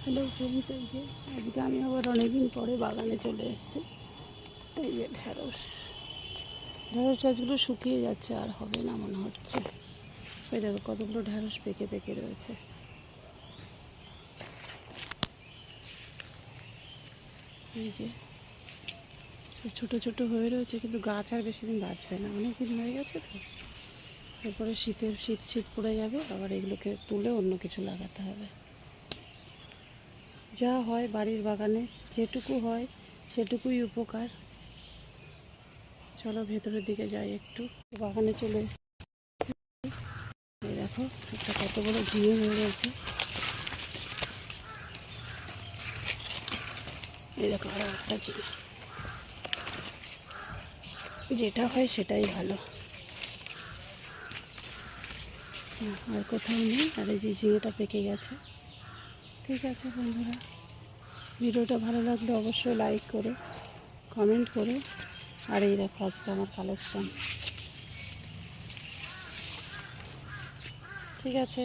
Hello friends, এই যে আজকে আমি আবার অনেকদিন পরে বাগানে চলে এসেছি। এই যে ঢ্যাঁড়স গাছগুলো শুকিয়ে যাচ্ছে, আর হবে না মনে হচ্ছে। ওই দেখো কতগুলো ঢ্যাঁড়স পেকে পেকে রয়েছে। এই যে ছোটো ছোটো হয়ে রয়েছে, কিন্তু গাছ আর বেশি দিন বাঁচবে না, অনেক দিন হয়ে গেছে তো। এরপরে শীত পড়ে যাবে, আবার এগুলোকে তুলে অন্য কিছু লাগাতে হবে। যা হয় বাড়ির বাগানে যেটুকু হয় সেটুকুই উপকার। চলো ভেতরের দিকে যাই একটু। বাগানে চলে এসেছি। এই দেখো একটা কত বড় ঝিঙে হয়ে রয়েছে। এই দেখো আরও একটা ঝিঙে, যেটা হয় সেটাই ভালো, আর কোথাও নেই। আর এই যে ঝিঙেটা পেকে গেছে। ঠিক আছে বন্ধুরা, ভিডিওটা ভালো লাগলে অবশ্যই লাইক করো, কমেন্ট করো। আর এই দেখো আজকে আমার কালেকশন। ঠিক আছে।